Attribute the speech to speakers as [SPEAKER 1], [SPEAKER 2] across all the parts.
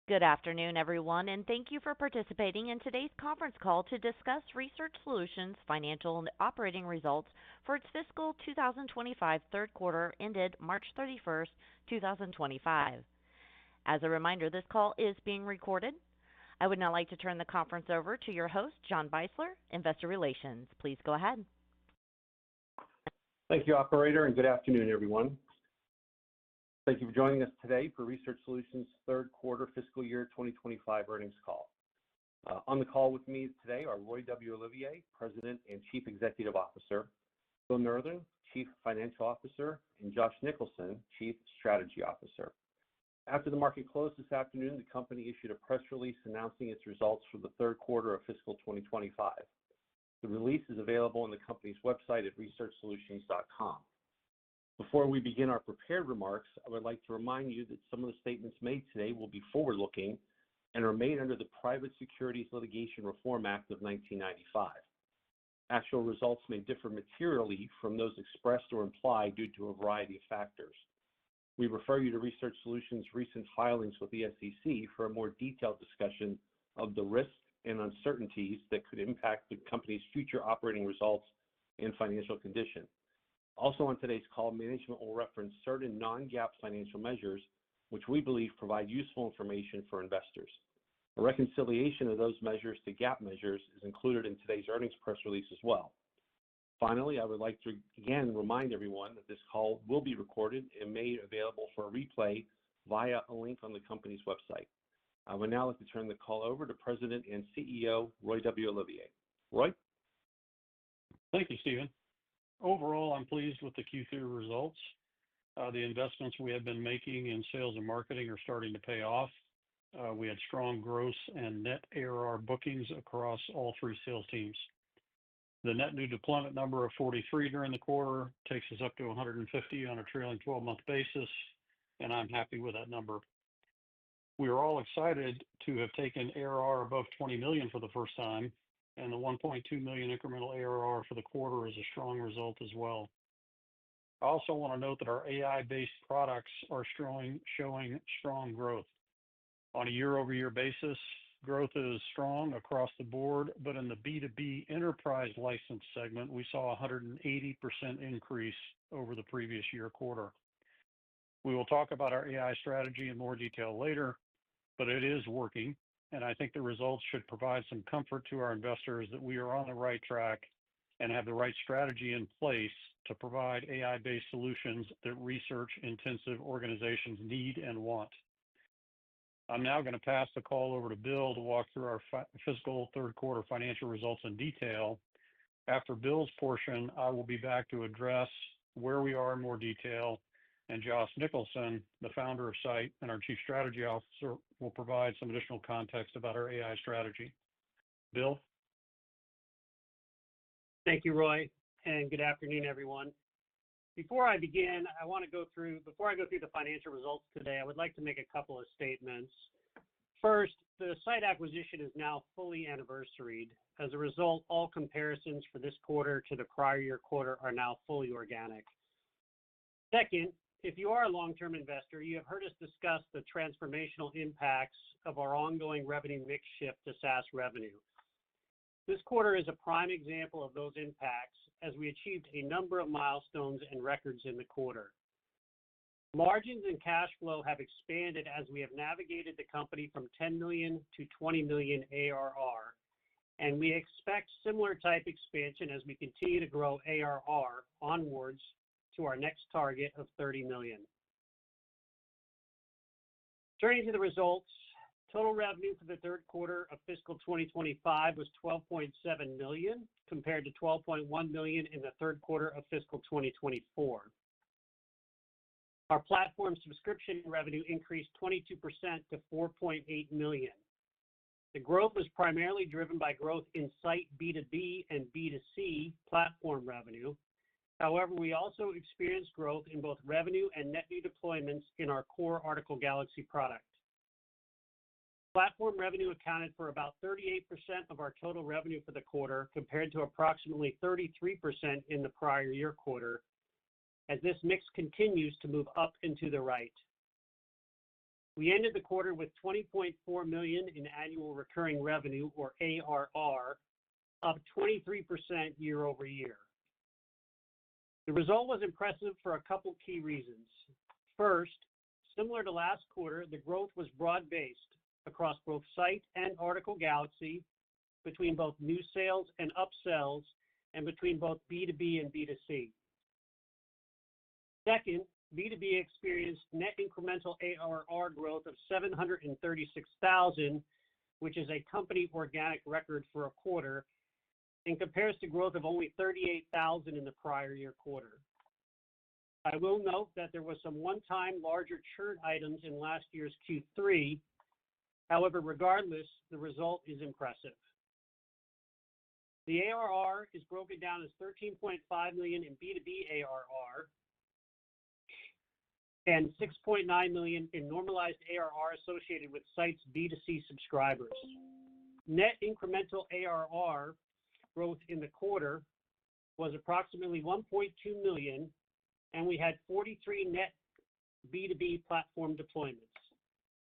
[SPEAKER 1] Good afternoon, everyone, and thank you for participating in today's conference call to discuss Research Solutions' financial and operating results for its fiscal 2025 third quarter ended March 31st, 2025. As a reminder, this call is being recorded. I would now like to turn the conference over to your host, John Beisler, Investor Relations. Please go ahead.
[SPEAKER 2] Thank you, Operator, and good afternoon, everyone. Thank you for joining us today for Research Solutions' third quarter fiscal year 2025 earnings call. On the call with me today are Roy W. Olivier, President and Chief Executive Officer, Bill Nurthen, Chief Financial Officer, and Josh Nicholson, Chief Strategy Officer. After the market closed this afternoon, the company issued a press release announcing its results for the third quarter of fiscal 2025. The release is available on the company's website at researchsolutions.com. Before we begin our prepared remarks, I would like to remind you that some of the statements made today will be forward-looking and are made under the Private Securities Litigation Reform Act of 1995. Actual results may differ materially from those expressed or implied due to a variety of factors. We refer you to Research Solutions' recent filings with the SEC for a more detailed discussion of the risks and uncertainties that could impact the company's future operating results and financial condition. Also on today's call, management will reference certain non-GAAP financial measures, which we believe provide useful information for investors. A reconciliation of those measures to GAAP measures is included in today's earnings press release as well. Finally, I would like to again remind everyone that this call will be recorded and made available for a replay via a link on the company's website. I would now like to turn the call over to President and CEO Roy W. Olivier. Roy?
[SPEAKER 3] Thank you, Stephen. Overall, I'm pleased with the Q3 results. The investments we have been making in sales and marketing are starting to pay off. We had strong gross and net ARR bookings across all three sales teams. The net new deployment number of 43 during the quarter takes us up to 150 on a trailing 12-month basis, and I'm happy with that number. We are all excited to have taken ARR above 20 million for the first time, and the 1.2 million incremental ARR for the quarter is a strong result as well. I also want to note that our AI-based products are showing strong growth. On a year-over-year basis, growth is strong across the board, but in the B2B enterprise license segment, we saw a 180% increase over the previous year quarter. We will talk about our AI strategy in more detail later, but it is working, and I think the results should provide some comfort to our investors that we are on the right track and have the right strategy in place to provide AI-based solutions that research-intensive organizations need and want. I'm now going to pass the call over to Bill to walk through our fiscal third quarter financial results in detail. After Bill's portion, I will be back to address where we are in more detail, and Josh Nicholson, the founder of Scite and our Chief Strategy Officer, will provide some additional context about our AI strategy. Bill?
[SPEAKER 4] Thank you, Roy, and good afternoon, everyone. Before I begin, before I go through the financial results today, I would like to make a couple of statements. First, the Scite acquisition is now fully anniversaried. As a result, all comparisons for this quarter to the prior year quarter are now fully organic. Second, if you are a long-term investor, you have heard us discuss the transformational impacts of our ongoing revenue mix shift to SaaS revenue. This quarter is a prime example of those impacts as we achieved a number of milestones and records in the quarter. Margins and cash flow have expanded as we have navigated the company from 10 million to 20 million ARR, and we expect similar type expansion as we continue to grow ARR onwards to our next target of 30 million. Turning to the results, total revenue for the third quarter of fiscal 2025 was 12.7 million compared to 12.1 million in the third quarter of fiscal 2024. Our platform subscription revenue increased 22% to 4.8 million. The growth was primarily driven by growth in Scite B2B and B2C platform revenue. However, we also experienced growth in both revenue and net new deployments in our core Article Galaxy product. Platform revenue accounted for about 38% of our total revenue for the quarter, compared to approximately 33% in the prior year quarter, as this mix continues to move up and to the right. We ended the quarter with $20.4 million in annual recurring revenue, or ARR, up 23% year over year. The result was impressive for a couple key reasons. First, similar to last quarter, the growth was broad-based across both Site and Article Galaxy, between both new sales and upsells, and between both B2B and B2C. Second, B2B experienced net incremental ARR growth of $736,000, which is a company organic record for a quarter, and compares to growth of only $38,000 in the prior year quarter. I will note that there was some one-time larger churn items in last year's Q3. However, regardless, the result is impressive. The ARR is broken down as $13.5 million in B2B ARR and $6.9 million in normalized ARR associated with Site's B2C subscribers. Net incremental ARR growth in the quarter was approximately $1.2 million, and we had 43 net B2B platform deployments.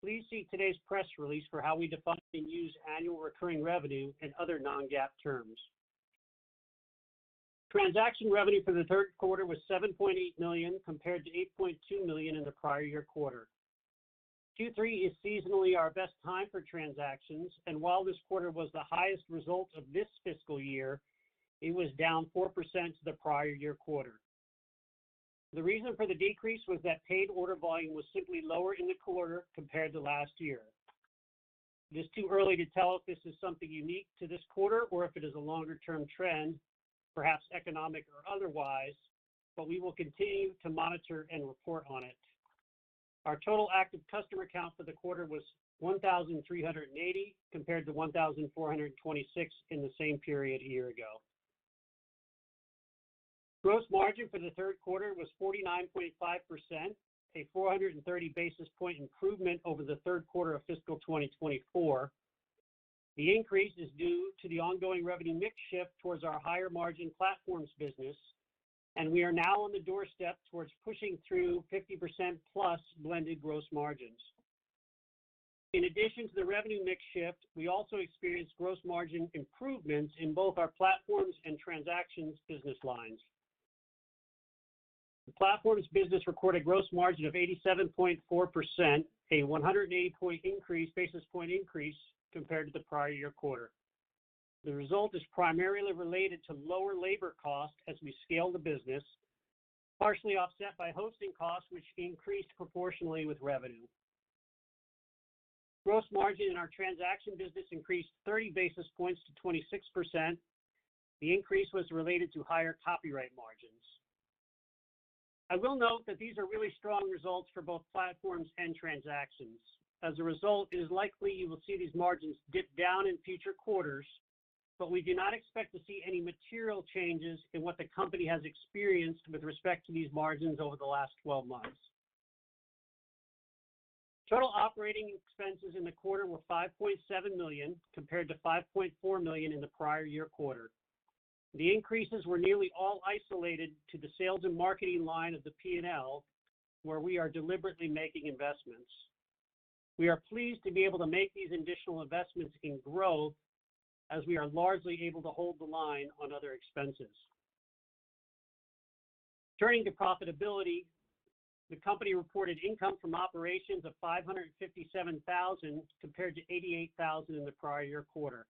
[SPEAKER 4] Please see today's press release for how we define and use annual recurring revenue and other non-GAAP terms. Transaction revenue for the third quarter was $7.8 million compared to $8.2 million in the prior year quarter. Q3 is seasonally our best time for transactions, and while this quarter was the highest result of this fiscal year, it was down 4% to the prior year quarter. The reason for the decrease was that paid order volume was simply lower in the quarter compared to last year. It is too early to tell if this is something unique to this quarter or if it is a longer-term trend, perhaps economic or otherwise, but we will continue to monitor and report on it. Our total active customer count for the quarter was 1,380 compared to 1,426 in the same period a year ago. Gross margin for the third quarter was 49.5%, a 430 basis point improvement over the third quarter of fiscal 2024. The increase is due to the ongoing revenue mix shift towards our higher margin platforms business, and we are now on the doorstep towards pushing through 50% plus blended gross margins. In addition to the revenue mix shift, we also experienced gross margin improvements in both our platforms and transactions business lines. The platforms business recorded gross margin of 87.4%, a 180 basis point increase compared to the prior year quarter. The result is primarily related to lower labor costs as we scale the business, partially offset by hosting costs, which increased proportionally with revenue. Gross margin in our transaction business increased 30 basis points to 26%. The increase was related to higher copyright margins. I will note that these are really strong results for both platforms and transactions. As a result, it is likely you will see these margins dip down in future quarters, but we do not expect to see any material changes in what the company has experienced with respect to these margins over the last 12 months. Total operating expenses in the quarter were $5.7 million compared to $5.4 million in the prior year quarter. The increases were nearly all isolated to the sales and marketing line of the P&L, where we are deliberately making investments. We are pleased to be able to make these additional investments in growth as we are largely able to hold the line on other expenses. Turning to profitability, the company reported income from operations of $557,000 compared to $88,000 in the prior year quarter.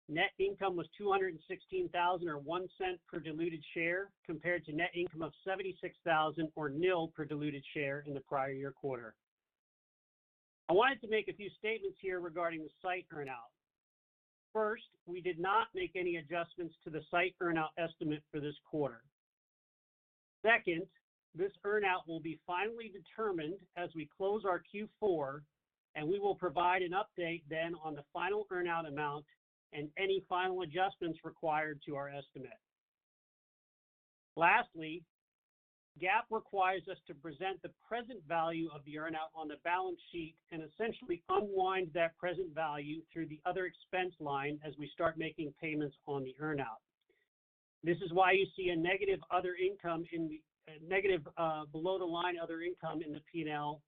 [SPEAKER 4] Net income was $216,000 or 1 cent per diluted share compared to net income of $76,000 or nil per diluted share in the prior year quarter. I wanted to make a few statements here regarding the Site earnout. First, we did not make any adjustments to the Site earnout estimate for this quarter. Second, this earnout will be finally determined as we close our Q4, and we will provide an update then on the final earnout amount and any final adjustments required to our estimate. Lastly, GAAP requires us to present the present value of the earnout on the balance sheet and essentially unwind that present value through the other expense line as we start making payments on the earnout. This is why you see a negative other income in the below the line other income in the P&L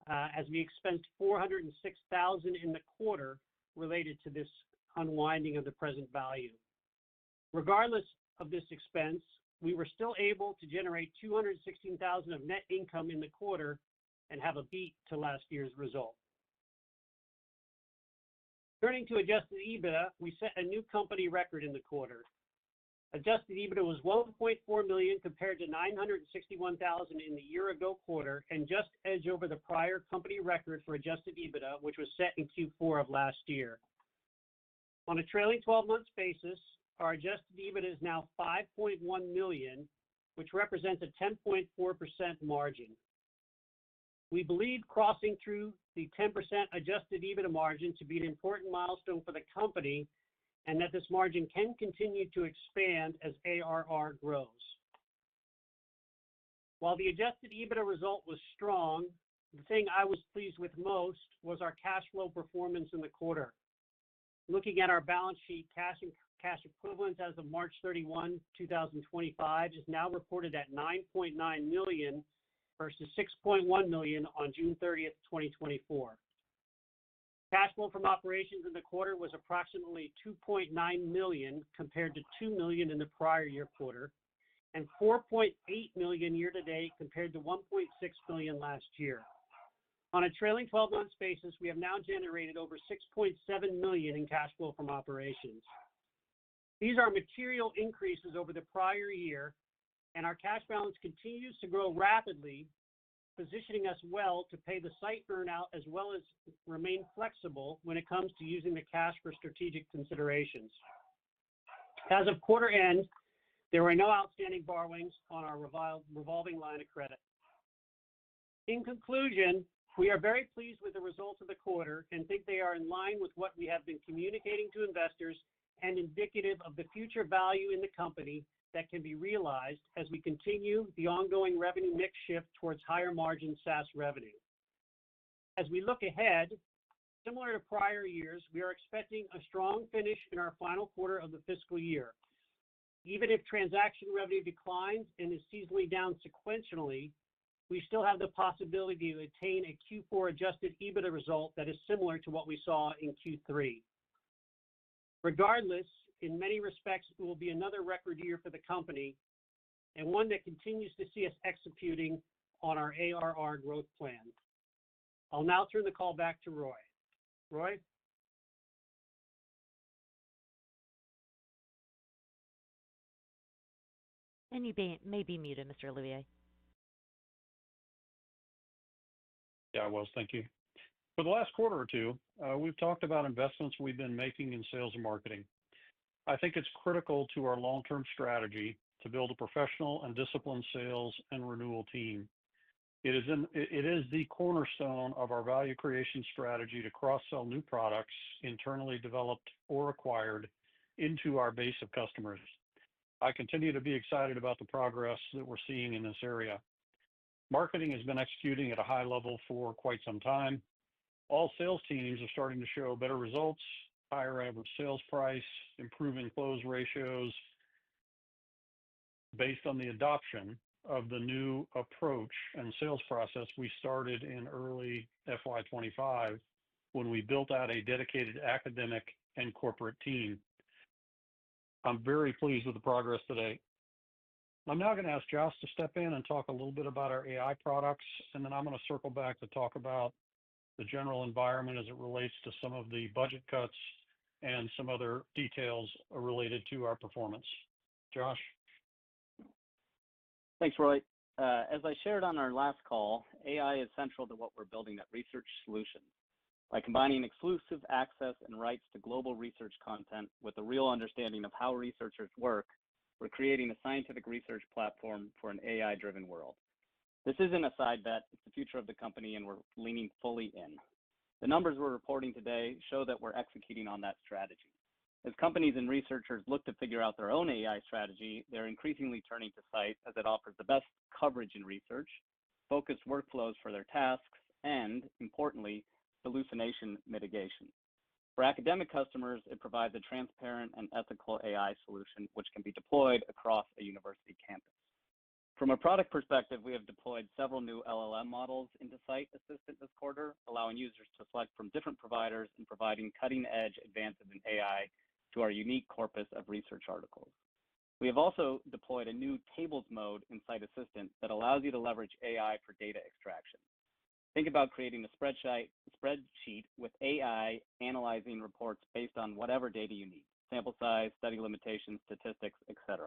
[SPEAKER 4] as we expensed $406,000 in the quarter related to this unwinding of the present value. Regardless of this expense, we were still able to generate $216,000 of net income in the quarter and have a beat to last year's result. Turning to adjusted EBITDA, we set a new company record in the quarter. Adjusted EBITDA was $1.4 million compared to $961,000 in the year-ago quarter, and just edged over the prior company record for adjusted EBITDA, which was set in Q4 of last year. On a trailing 12-month basis, our adjusted EBITDA is now $5.1 million, which represents a 10.4% margin. We believe crossing through the 10% adjusted EBITDA margin to be an important milestone for the company, and that this margin can continue to expand as ARR grows. While the adjusted EBITDA result was strong, the thing I was pleased with most was our cash flow performance in the quarter. Looking at our balance sheet, cash and cash equivalents as of March 31, 2025 is now reported at $9.9 million versus $6.1 million on June 30th, 2024. Cash flow from operations in the quarter was approximately $2.9 million compared to $2 million in the prior year quarter, and $4.8 million year-to-date compared to $1.6 million last year. On a trailing 12-month basis, we have now generated over $6.7 million in cash flow from operations. These are material increases over the prior year, and our cash balance continues to grow rapidly, positioning us well to pay the site earnout as well as remain flexible when it comes to using the cash for strategic considerations. As of quarter end, there were no outstanding borrowings on our revolving line of credit. In conclusion, we are very pleased with the results of the quarter and think they are in line with what we have been communicating to investors and indicative of the future value in the company that can be realized as we continue the ongoing revenue mix shift towards higher margin SaaS revenue. As we look ahead, similar to prior years, we are expecting a strong finish in our final quarter of the fiscal year. Even if transaction revenue declines and is seasonally down sequentially, we still have the possibility to attain a Q4 adjusted EBITDA result that is similar to what we saw in Q3. Regardless, in many respects, it will be another record year for the company and one that continues to see us executing on our ARR growth plan. I'll now turn the call back to Roy. Roy?
[SPEAKER 1] And you may be muted, Mr. Olivier.
[SPEAKER 3] Yeah, I was. Thank you. For the last quarter or two, we've talked about investments we've been making in sales and marketing. I think it's critical to our long-term strategy to build a professional and disciplined sales and renewal team. It is the cornerstone of our value creation strategy to cross-sell new products, internally developed or acquired, into our base of customers. I continue to be excited about the progress that we're seeing in this area. Marketing has been executing at a high level for quite some time. All sales teams are starting to show better results, higher average sales price, improving close ratios based on the adoption of the new approach and sales process we started in early FY25 when we built out a dedicated academic and corporate team. I'm very pleased with the progress today. I'm now going to ask Josh to step in and talk a little bit about our AI products, and then I'm going to circle back to talk about the general environment as it relates to some of the budget cuts and some other details related to our performance. Josh?
[SPEAKER 5] Thanks, Roy. As I shared on our last call, AI is central to what we're building at Research Solutions. By combining exclusive access and rights to global research content with a real understanding of how researchers work, we're creating a scientific research platform for an AI-driven world. This isn't a side bet, it's the future of the company, and we're leaning fully in. The numbers we're reporting today show that we're executing on that strategy. As companies and researchers look to figure out their own AI strategy, they're increasingly turning to Scite as it offers the best coverage in research, focused workflows for their tasks, and, importantly, hallucination mitigation. For academic customers, it provides a transparent and ethical AI solution which can be deployed across a university campus. From a product perspective, we have deployed several new LLM models into Site Assistant this quarter, allowing users to select from different providers and providing cutting-edge advances in AI to our unique corpus of research articles. We have also deployed a new tables mode in Site Assistant that allows you to leverage AI for data extraction. Think about creating a spreadsheet with AI analyzing reports based on whatever data you need, sample size, study limitations, statistics, etc.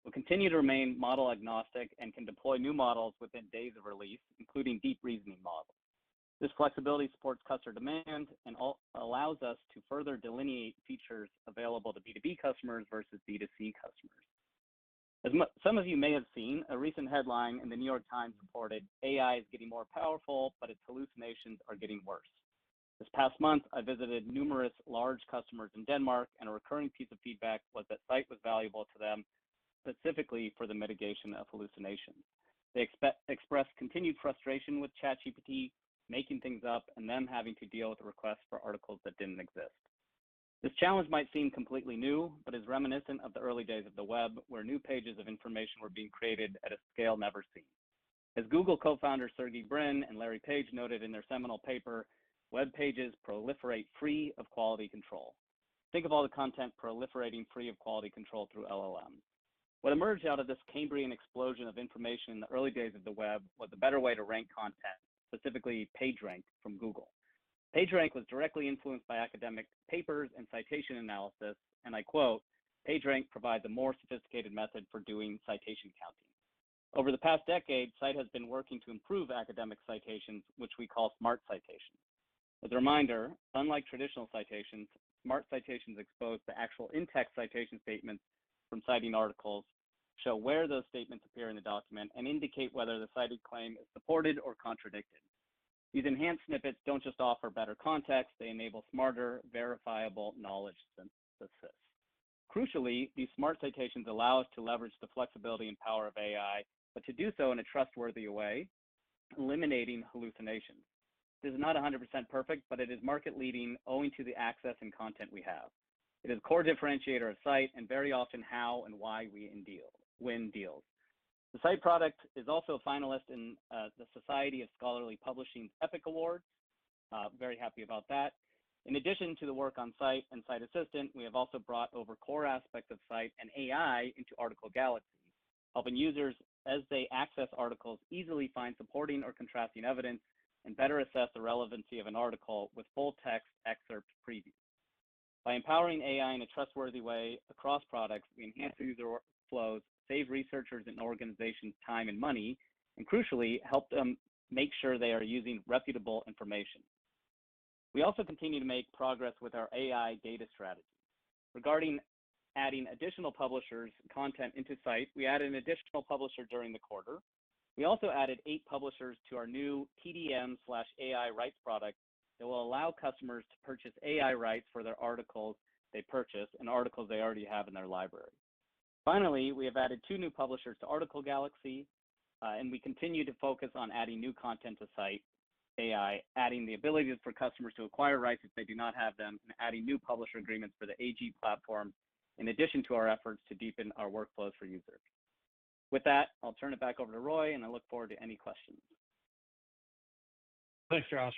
[SPEAKER 5] We'll continue to remain model agnostic and can deploy new models within days of release, including deep reasoning models. This flexibility supports customer demand and allows us to further delineate features available to B2B customers versus B2C customers. As some of you may have seen, a recent headline in the New York Times reported, AI is getting more powerful, but its hallucinations are getting worse. This past month, I visited numerous large customers in Denmark, and a recurring piece of feedback was that Site was valuable to them, specifically for the mitigation of hallucinations. They expressed continued frustration with ChatGPT, making things up, and them having to deal with requests for articles that didn't exist. This challenge might seem completely new, but is reminiscent of the early days of the web, where new pages of information were being created at a scale never seen. As Google co-founder Sergey Brin and Larry Page noted in their seminal paper, web pages proliferate free of quality control. Think of all the content proliferating free of quality control through LLMs. What emerged out of this Cambrian explosion of information in the early days of the web was a better way to rank content, specifically PageRank from Google. PageRank was directly influenced by academic papers and citation analysis, and I quote, PageRank provides a more sophisticated method for doing citation counting. Over the past decade, Site has been working to improve academic citations, which we call smart citations. As a reminder, unlike traditional citations, smart citations expose the actual in-text citation statements from citing articles, show where those statements appear in the document, and indicate whether the cited claim is supported or contradicted. These enhanced snippets don't just offer better context, they enable smarter, verifiable knowledge synthesis. Crucially, these smart citations allow us to leverage the flexibility and power of AI, but to do so in a trustworthy way, eliminating hallucinations. This is not 100% perfect, but it is market leading owing to the access and content we have. It is a core differentiator of Site and very often how and why we win deals. The Site product is also a finalist in the Society of Scholarly Publishing's EPIC Awards. Very happy about that. In addition to the work on Site and Site Assistant, we have also brought over core aspects of Site and AI into Article Galaxy, helping users as they access articles easily find supporting or contrasting evidence and better assess the relevancy of an article with full text excerpt previews. By empowering AI in a trustworthy way across products, we enhance user workflows, save researchers and organizations time and money, and crucially, help them make sure they are using reputable information. We also continue to make progress with our AI data strategy. Regarding adding additional publishers' content into Site, we added an additional publisher during the quarter. We also added 8 publishers to our new TDM/AI rights product that will allow customers to purchase AI rights for their articles they purchase and articles they already have in their library. Finally, we have added 2 new publishers to Article Galaxy, and we continue to focus on adding new content to Site AI, adding the ability for customers to acquire rights if they do not have them, and adding new publisher agreements for the AG platform, in addition to our efforts to deepen our workflows for users. With that, I'll turn it back over to Roy, and I look forward to any questions.
[SPEAKER 3] Thanks, Josh.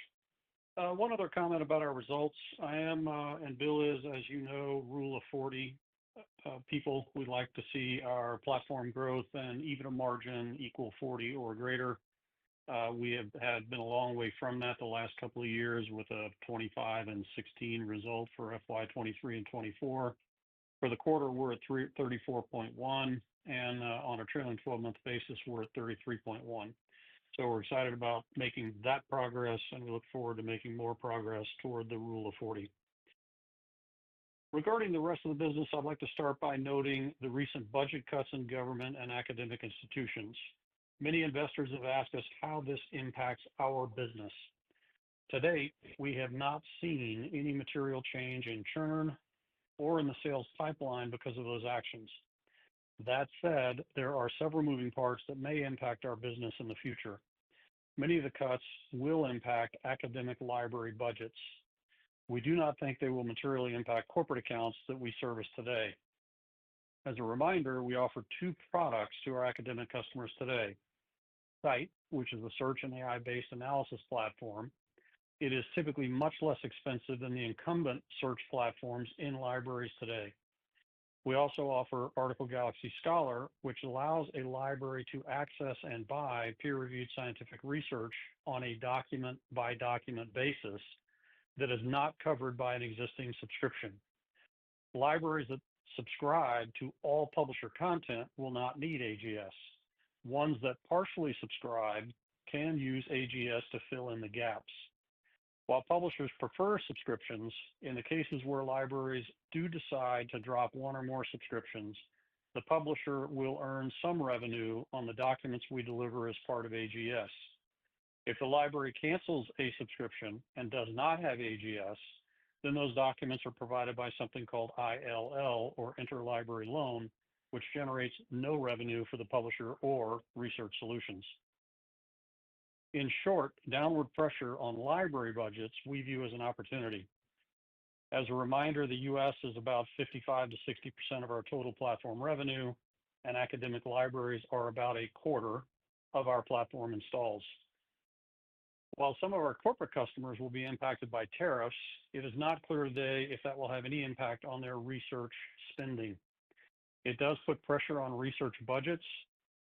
[SPEAKER 3] One other comment about our results. I am, and Bill is, as you know, rule of 40 people. We like to see our platform growth and EBITDA margin equal 40 or greater. We have been a long way from that the last couple of years with a 25 and 16 result for FY23 and 24. For the quarter, we're at 34.1, and on a trailing 12-month basis, we're at 33.1. So we're excited about making that progress, and we look forward to making more progress toward the rule of 40. Regarding the rest of the business, I'd like to start by noting the recent budget cuts in government and academic institutions. Many investors have asked us how this impacts our business. To date, we have not seen any material change in churn or in the sales pipeline because of those actions. That said, there are several moving parts that may impact our business in the future. Many of the cuts will impact academic library budgets. We do not think they will materially impact corporate accounts that we service today. As a reminder, we offer two products to our academic customers today. Scite, which is a search and AI-based analysis platform. It is typically much less expensive than the incumbent search platforms in libraries today. We also offer Article Galaxy Scholar, which allows a library to access and buy peer-reviewed scientific research on a document-by-document basis that is not covered by an existing subscription. Libraries that subscribe to all publisher content will not need AGS. Ones that partially subscribe can use AGS to fill in the gaps. While publishers prefer subscriptions, in the cases where libraries do decide to drop one or more subscriptions, the publisher will earn some revenue on the documents we deliver as part of AGS. If the library cancels a subscription and does not have AGS, then those documents are provided by something called ILL, or interlibrary loan, which generates no revenue for the publisher or Research Solutions. In short, downward pressure on library budgets we view as an opportunity. As a reminder, the US is about 55 to 60% of our total platform revenue, and academic libraries are about a quarter of our platform installs. While some of our corporate customers will be impacted by tariffs, it is not clear today if that will have any impact on their research spending. It does put pressure on research budgets.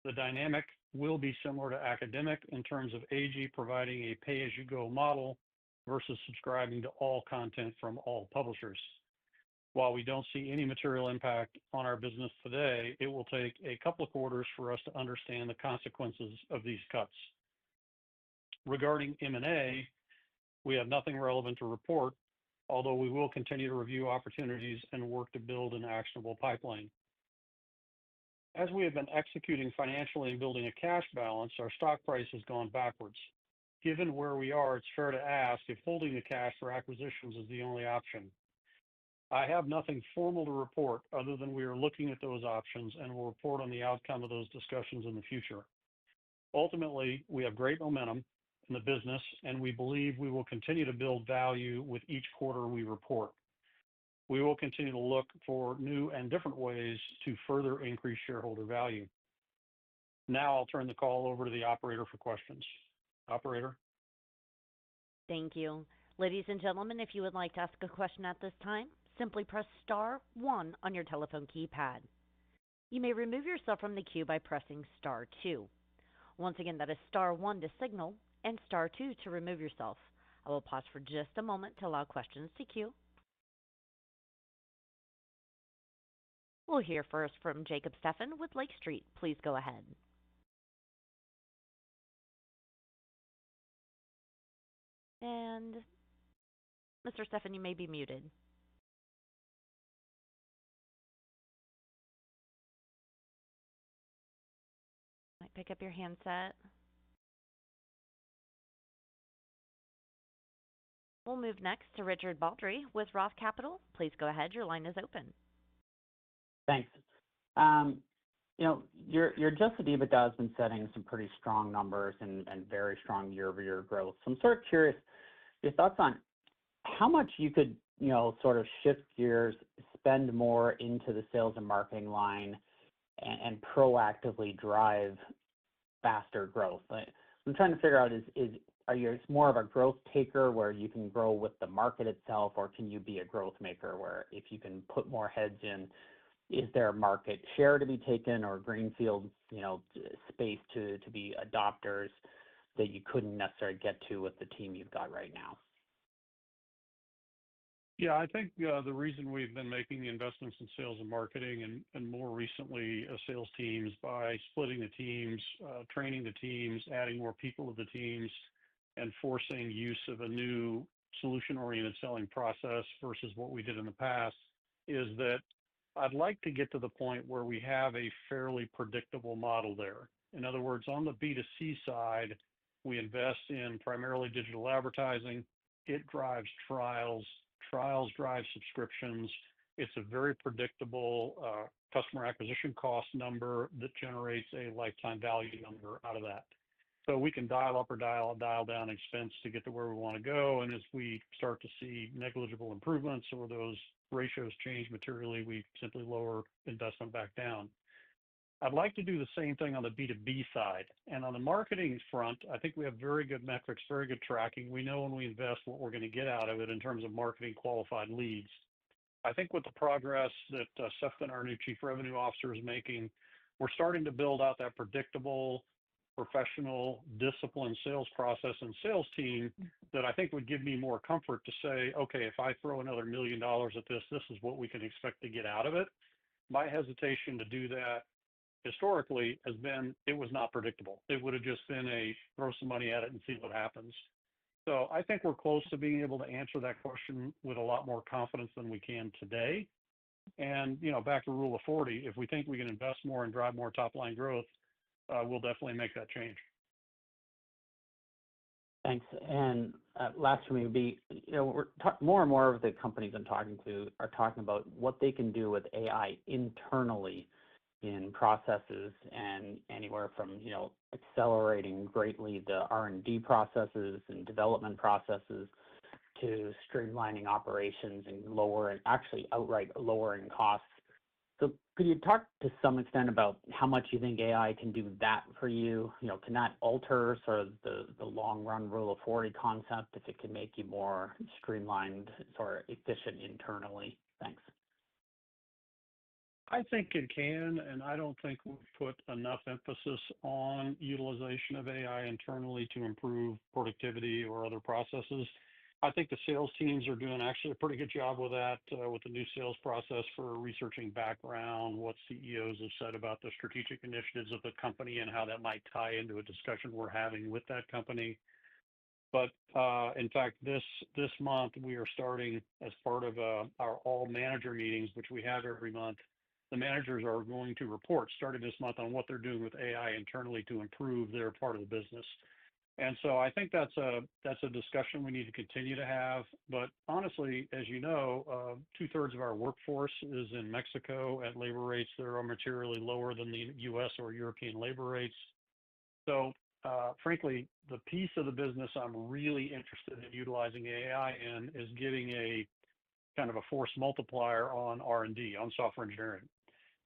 [SPEAKER 3] The dynamic will be similar to academic in terms of AG providing a pay-as-you-go model versus subscribing to all content from all publishers. While we don't see any material impact on our business today, it will take a couple of quarters for us to understand the consequences of these cuts. Regarding M&A, we have nothing relevant to report, although we will continue to review opportunities and work to build an actionable pipeline. As we have been executing financially and building a cash balance, our stock price has gone backwards. Given where we are, it's fair to ask if holding the cash for acquisitions is the only option. I have nothing formal to report other than we are looking at those options and will report on the outcome of those discussions in the future. Ultimately, we have great momentum in the business, and we believe we will continue to build value with each quarter we report. We will continue to look for new and different ways to further increase shareholder value. Now I'll turn the call over to the operator for questions. Operator?
[SPEAKER 1] Thank you. Ladies and gentlemen, if you would like to ask a question at this time, simply press star 1 on your telephone keypad. You may remove yourself from the queue by pressing star 2. Once again, that is star 1 to signal and star 2 to remove yourself. I will pause for just a moment to allow questions to queue. We'll hear first from Jacob Stephan with Lake Street. Please go ahead. And Mr. Stephan, you may be muted. Might pick up your handset. We'll move next to Richard Baldry with Roth Capital. Please go ahead. Your line is open.
[SPEAKER 6] Thanks. Your adjusted EBITDA has been setting some pretty strong numbers and very strong year-over-year growth. So I'm sort of curious, your thoughts on how much you could, sort of shift gears, spend more into the sales and marketing line and proactively drive faster growth. I'm trying to figure out, are you more of a growth taker where you can grow with the market itself, or can you be a growth maker where if you can put more heads in, is there a market share to be taken or greenfield, space to be adopters that you couldn't necessarily get to with the team you've got right now?
[SPEAKER 3] Yeah, I think the reason we've been making the investments in sales and marketing and more recently sales teams by splitting the teams, training the teams, adding more people to the teams, and forcing use of a new solution-oriented selling process versus what we did in the past is that I'd like to get to the point where we have a fairly predictable model there. In other words, on the B2C side, we invest in primarily digital advertising. It drives trials. Trials drive subscriptions. It's a very predictable customer acquisition cost number that generates a lifetime value number out of that. So we can dial up or dial down expense to get to where we want to go. And as we start to see negligible improvements or those ratios change materially, we simply lower investment back down. I'd like to do the same thing on the B2B side. And on the marketing front, I think we have very good metrics, very good tracking. We know when we invest what we're going to get out of it in terms of marketing qualified leads. I think with the progress that Sefton, our new Chief Revenue Officer, is making, we're starting to build out that predictable, professional, disciplined sales process and sales team that I think would give me more comfort to say, okay, if I throw another $1 million at this, this is what we can expect to get out of it. My hesitation to do that historically has been, it was not predictable. It would have just been a throw some money at it and see what happens. So I think we're close to being able to answer that question with a lot more confidence than we can today. And, back to Rule of 40, if we think we can invest more and drive more top line growth, we'll definitely make that change.
[SPEAKER 6] Thanks. And last for me would be, more and more of the companies I'm talking to are talking about what they can do with AI internally in processes, and anywhere from, accelerating greatly the R&D processes and development processes to streamlining operations and outright lowering costs. So could you talk to some extent about how much you think AI can do that for you? Can that alter sort of the long run Rule of 40 concept if it can make you more streamlined or efficient internally? Thanks.
[SPEAKER 3] I think it can, and I don't think we've put enough emphasis on utilization of AI internally to improve productivity or other processes. I think the sales teams are doing actually a pretty good job with that, with the new sales process for researching background, what CEOs have said about the strategic initiatives of the company and how that might tie into a discussion we're having with that company. But in fact, this month, we are starting as part of our all manager meetings, which we have every month. The managers are going to report starting this month on what they're doing with AI internally to improve their part of the business. And so I think that's a discussion we need to continue to have. But honestly, as you know, 2/3 of our workforce is in Mexico at labor rates that are materially lower than the U.S. or European labor rates. So frankly, the piece of the business I'm really interested in utilizing AI in is getting a kind of a force multiplier on R&D, on software engineering.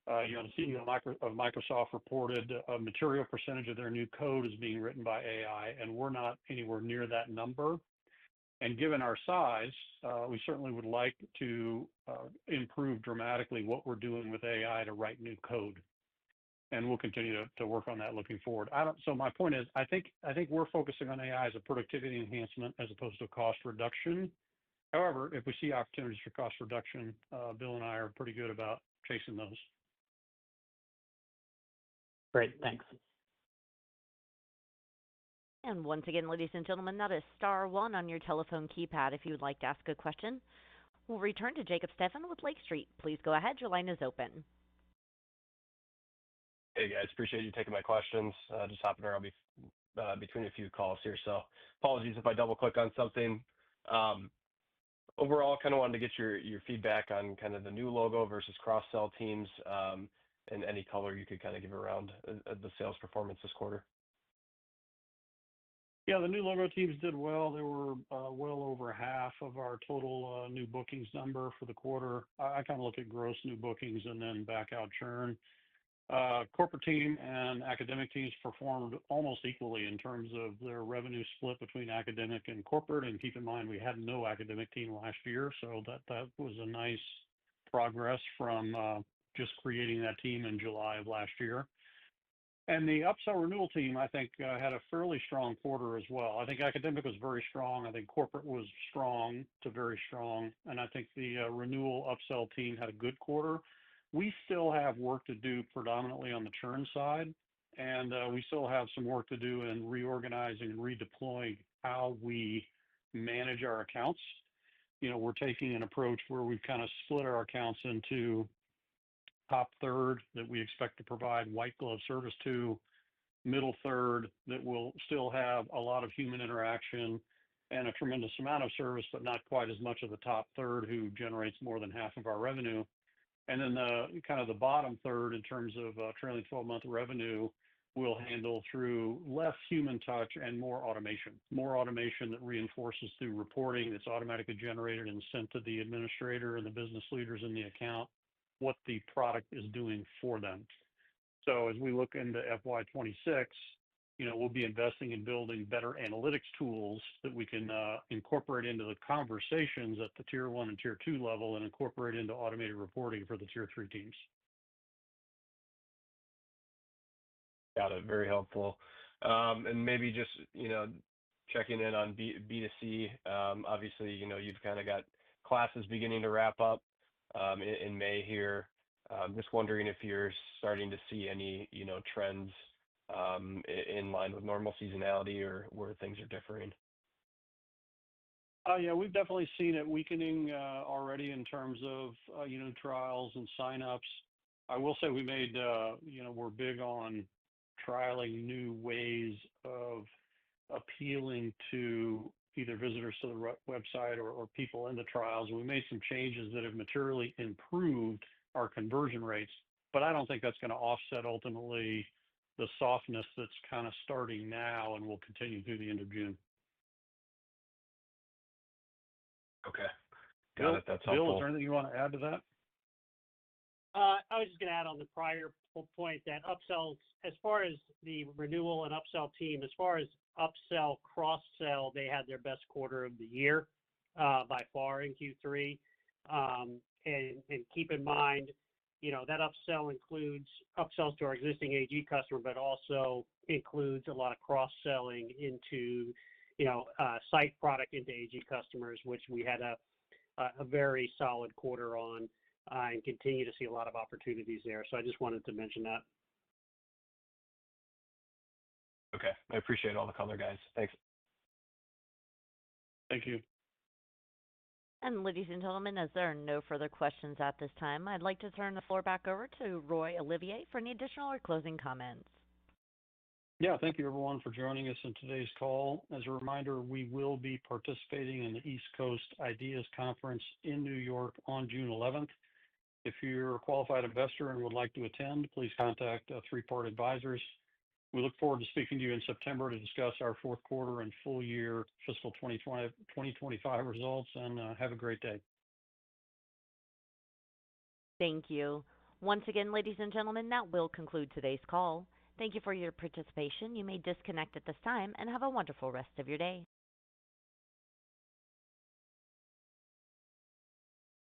[SPEAKER 3] The CEO of Microsoft reported a material percentage of their new code is being written by AI, and we're not anywhere near that number. And given our size, we certainly would like to improve dramatically what we're doing with AI to write new code. And we'll continue to work on that looking forward. So my point is, I think we're focusing on AI as a productivity enhancement as opposed to a cost reduction. However, if we see opportunities for cost reduction, Bill and I are pretty good about chasing those.
[SPEAKER 6] Great, thanks.
[SPEAKER 1] And once again, ladies and gentlemen, that is *1 on your telephone keypad if you would like to ask a question. We'll return to Jacob Stephan with Lake Street. Please go ahead. Your line is open.
[SPEAKER 7] Hey guys, appreciate you taking my questions. Just hopping around between a few calls here, so apologies if I double click on something. Overall, kind of wanted to get your feedback on kind of the new logo versus cross-sell teams, and any color you could kind of give around the sales performance this quarter.
[SPEAKER 3] Yeah, the new logo teams did well. They were well over half of our total new bookings number for the quarter. I kind of look at gross new bookings and then back out churn. Corporate team and academic teams performed almost equally in terms of their revenue split between academic and corporate. And keep in mind, we had no academic team last year, so that was a nice progress from just creating that team in July of last year. And the upsell renewal team, I think, had a fairly strong quarter as well. I think academic was very strong. I think corporate was strong to very strong. And I think the renewal upsell team had a good quarter. We still have work to do predominantly on the churn side, and we still have some work to do in reorganizing and redeploying how we manage our accounts. We're taking an approach where we've kind of split our accounts into top third that we expect to provide white glove service to, middle third that will still have a lot of human interaction and a tremendous amount of service, but not quite as much of the top third who generates more than half of our revenue. And then kind of the bottom third in terms of trailing 12-month revenue we'll handle through less human touch and more automation. More automation that reinforces through reporting that's automatically generated and sent to the administrator and the business leaders in the account what the product is doing for them. So as we look into FY26, we'll be investing in building better analytics tools that we can incorporate into the conversations at the tier 1 and tier 2 level and incorporate into automated reporting for the tier 3 teams.
[SPEAKER 7] Got it. Very helpful. And maybe just, checking in on B2C. Obviously, you've kind of got classes beginning to wrap up in May here. Just wondering if you're starting to see any, trends in line with normal seasonality or where things are differing.
[SPEAKER 3] Yeah, we've definitely seen it weakening already in terms of, trials and signups. I will say we made, we're big on trialing new ways of appealing to either visitors to the website or people in the trials. And we made some changes that have materially improved our conversion rates, but I don't think that's going to offset ultimately the softness that's kind of starting now and will continue through the end of June.
[SPEAKER 7] Okay. Got it. That's
[SPEAKER 3] Bill,
[SPEAKER 7] helpful.
[SPEAKER 3] is there anything you want to add to that?
[SPEAKER 4] I was just going to add on the prior point that upsells, as far as the renewal and upsell team, as far as upsell, cross-sell, they had their best quarter of the year by far in Q3. And keep in mind, that upsell includes upsells to our existing AG customer, but also includes a lot of cross-selling into, site product into AG customers, which we had a very solid quarter on and continue to see a lot of opportunities there. So I just wanted to mention that.
[SPEAKER 7] Okay. I appreciate all the color, guys. Thanks.
[SPEAKER 3] Thank you.
[SPEAKER 1] And ladies and gentlemen, as there are no further questions at this time, I'd like to turn the floor back over to Roy Olivier for any additional or closing comments.
[SPEAKER 3] Yeah, thank you everyone for joining us in today's call. As a reminder, we will be participating in the East Coast Ideas Conference in New York on June 11th. If you're a qualified investor and would like to attend, please contact Three Part Advisors. We look forward to speaking to you in September to discuss our fourth quarter and full year fiscal 2025 results, and have a great day.
[SPEAKER 1] Thank you. Once again, ladies and gentlemen, that will conclude today's call. Thank you for your participation. You may disconnect at this time and have a wonderful rest of your day.